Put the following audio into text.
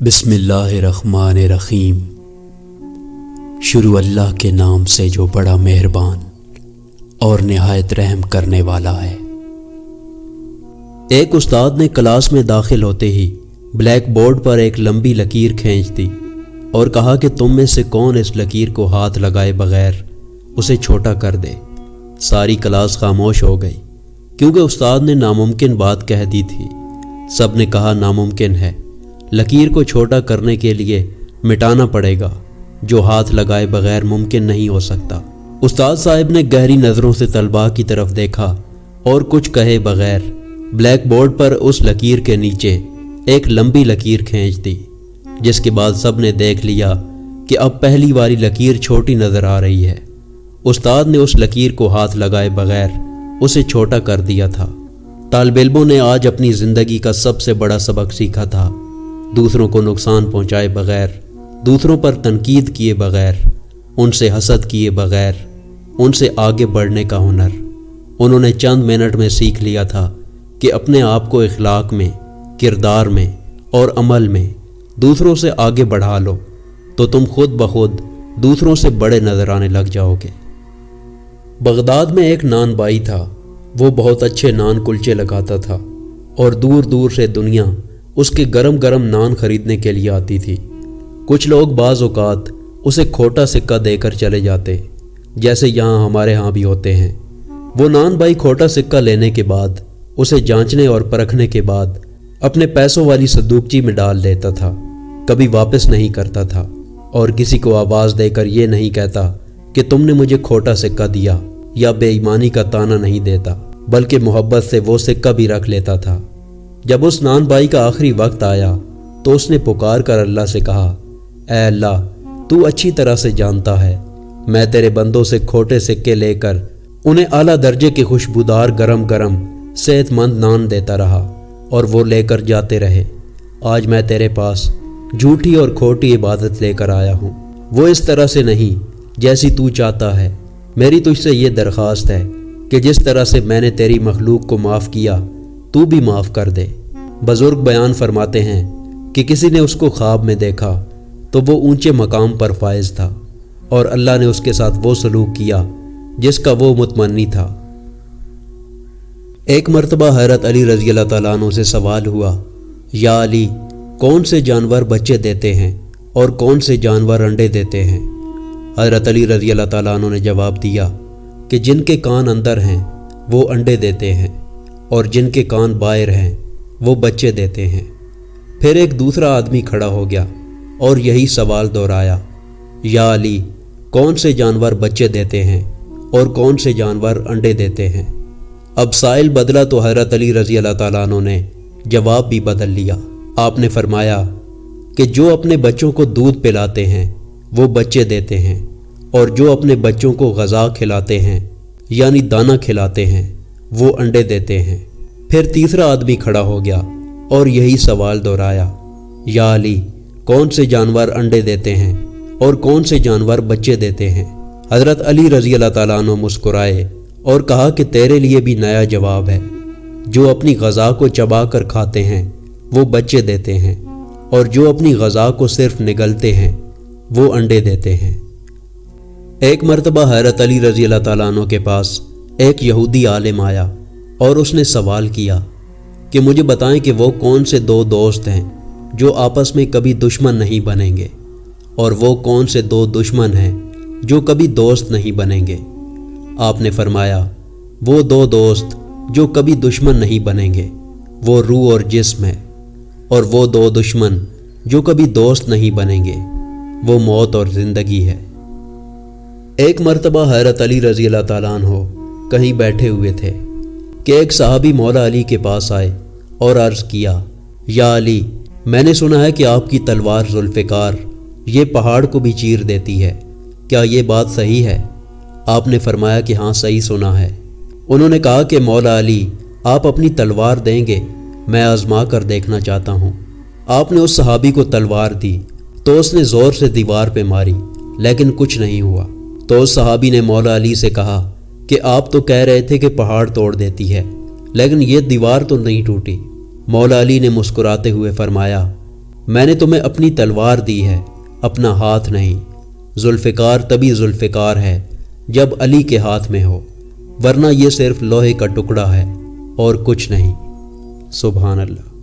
بسم اللہ الرحمن الرحیم۔ شروع اللہ کے نام سے جو بڑا مہربان اور نہایت رحم کرنے والا ہے۔ ایک استاد نے کلاس میں داخل ہوتے ہی بلیک بورڈ پر ایک لمبی لکیر کھینچ دی اور کہا کہ تم میں سے کون اس لکیر کو ہاتھ لگائے بغیر اسے چھوٹا کر دے۔ ساری کلاس خاموش ہو گئی کیونکہ استاد نے ناممکن بات کہہ دی تھی۔ سب نے کہا ناممکن ہے، لکیر کو چھوٹا کرنے کے لیے مٹانا پڑے گا، جو ہاتھ لگائے بغیر ممکن نہیں ہو سکتا۔ استاد صاحب نے گہری نظروں سے طلباء کی طرف دیکھا اور کچھ کہے بغیر بلیک بورڈ پر اس لکیر کے نیچے ایک لمبی لکیر کھینچ دی، جس کے بعد سب نے دیکھ لیا کہ اب پہلی والی لکیر چھوٹی نظر آ رہی ہے۔ استاد نے اس لکیر کو ہاتھ لگائے بغیر اسے چھوٹا کر دیا تھا۔ طالب علموں نے آج اپنی زندگی کا سب سے بڑا سبق سیکھا تھا، دوسروں کو نقصان پہنچائے بغیر، دوسروں پر تنقید کیے بغیر، ان سے حسد کیے بغیر، ان سے آگے بڑھنے کا ہنر۔ انہوں نے چند منٹ میں سیکھ لیا تھا کہ اپنے آپ کو اخلاق میں، کردار میں اور عمل میں دوسروں سے آگے بڑھا لو تو تم خود بخود دوسروں سے بڑے نظر آنے لگ جاؤ گے۔ بغداد میں ایک نان بائی تھا، وہ بہت اچھے نان کلچے لگاتا تھا اور دور دور سے دنیا اس کے گرم گرم نان خریدنے کے لیے آتی تھی۔ کچھ لوگ بعض اوقات اسے کھوٹا سکہ دے کر چلے جاتے، جیسے یہاں ہمارے ہاں بھی ہوتے ہیں۔ وہ نان بھائی کھوٹا سکہ لینے کے بعد اسے جانچنے اور پرکھنے کے بعد اپنے پیسوں والی صندوقچی میں ڈال دیتا تھا، کبھی واپس نہیں کرتا تھا اور کسی کو آواز دے کر یہ نہیں کہتا کہ تم نے مجھے کھوٹا سکہ دیا، یا بے ایمانی کا طعنہ نہیں دیتا، بلکہ محبت سے وہ سکہ بھی رکھ لیتا تھا۔ جب اس نان بھائی کا آخری وقت آیا تو اس نے پکار کر اللہ سے کہا، اے اللہ، تو اچھی طرح سے جانتا ہے میں تیرے بندوں سے کھوٹے سکے لے کر انہیں اعلیٰ درجے کے خوشبودار گرم گرم صحت مند نان دیتا رہا اور وہ لے کر جاتے رہے۔ آج میں تیرے پاس جھوٹی اور کھوٹی عبادت لے کر آیا ہوں، وہ اس طرح سے نہیں جیسی تو چاہتا ہے۔ میری تجھ سے یہ درخواست ہے کہ جس طرح سے میں نے تیری مخلوق کو معاف کیا تو بھی معاف کر دے۔ بزرگ بیان فرماتے ہیں کہ کسی نے اس کو خواب میں دیکھا تو وہ اونچے مقام پر فائز تھا اور اللہ نے اس کے ساتھ وہ سلوک کیا جس کا وہ متمنی تھا۔ ایک مرتبہ حضرت علی رضی اللہ تعالیٰ عنہ سے سوال ہوا، یا علی، کون سے جانور بچے دیتے ہیں اور کون سے جانور انڈے دیتے ہیں؟ حضرت علی رضی اللہ تعالیٰ عنہ نے جواب دیا کہ جن کے کان اندر ہیں وہ انڈے دیتے ہیں اور جن کے کان باہر ہیں وہ بچے دیتے ہیں۔ پھر ایک دوسرا آدمی کھڑا ہو گیا اور یہی سوال دہرایا، یا علی، کون سے جانور بچے دیتے ہیں اور کون سے جانور انڈے دیتے ہیں؟ اب سائل بدلا تو حضرت علی رضی اللہ تعالیٰ عنہ نے جواب بھی بدل لیا۔ آپ نے فرمایا کہ جو اپنے بچوں کو دودھ پلاتے ہیں وہ بچے دیتے ہیں، اور جو اپنے بچوں کو غذا کھلاتے ہیں یعنی دانہ کھلاتے ہیں وہ انڈے دیتے ہیں۔ پھر تیسرا آدمی کھڑا ہو گیا اور یہی سوال دہرایا، یا علی، کون سے جانور انڈے دیتے ہیں اور کون سے جانور بچے دیتے ہیں؟ حضرت علی رضی اللہ تعالیٰ عنہ مسکرائے اور کہا کہ تیرے لیے بھی نیا جواب ہے، جو اپنی غذا کو چبا کر کھاتے ہیں وہ بچے دیتے ہیں، اور جو اپنی غذا کو صرف نگلتے ہیں وہ انڈے دیتے ہیں۔ ایک مرتبہ حضرت علی رضی اللہ تعالیٰ عنہ کے پاس ایک یہودی عالم آیا اور اس نے سوال کیا کہ مجھے بتائیں کہ وہ کون سے دو دوست ہیں جو آپس میں کبھی دشمن نہیں بنیں گے، اور وہ کون سے دو دشمن ہیں جو کبھی دوست نہیں بنیں گے؟ آپ نے فرمایا، وہ دو دوست جو کبھی دشمن نہیں بنیں گے وہ روح اور جسم ہے، اور وہ دو دشمن جو کبھی دوست نہیں بنیں گے وہ موت اور زندگی ہے۔ ایک مرتبہ حضرت علی رضی اللہ تعالیٰ عنہ کہیں بیٹھے ہوئے تھے کہ ایک صحابی مولا علی کے پاس آئے اور عرض کیا، یا علی، میں نے سنا ہے کہ آپ کی تلوار ذوالفقار یہ پہاڑ کو بھی چیر دیتی ہے، کیا یہ بات صحیح ہے؟ آپ نے فرمایا کہ ہاں، صحیح سنا ہے۔ انہوں نے کہا کہ مولا علی، آپ اپنی تلوار دیں گے؟ میں آزما کر دیکھنا چاہتا ہوں۔ آپ نے اس صحابی کو تلوار دی تو اس نے زور سے دیوار پہ ماری، لیکن کچھ نہیں ہوا۔ تو اس صحابی نے مولا علی سے کہا کہ آپ تو کہہ رہے تھے کہ پہاڑ توڑ دیتی ہے، لیکن یہ دیوار تو نہیں ٹوٹی۔ مولا علی نے مسکراتے ہوئے فرمایا، میں نے تمہیں اپنی تلوار دی ہے، اپنا ہاتھ نہیں۔ ذوالفقار تبھی ذوالفقار ہے جب علی کے ہاتھ میں ہو، ورنہ یہ صرف لوہے کا ٹکڑا ہے اور کچھ نہیں۔ سبحان اللہ۔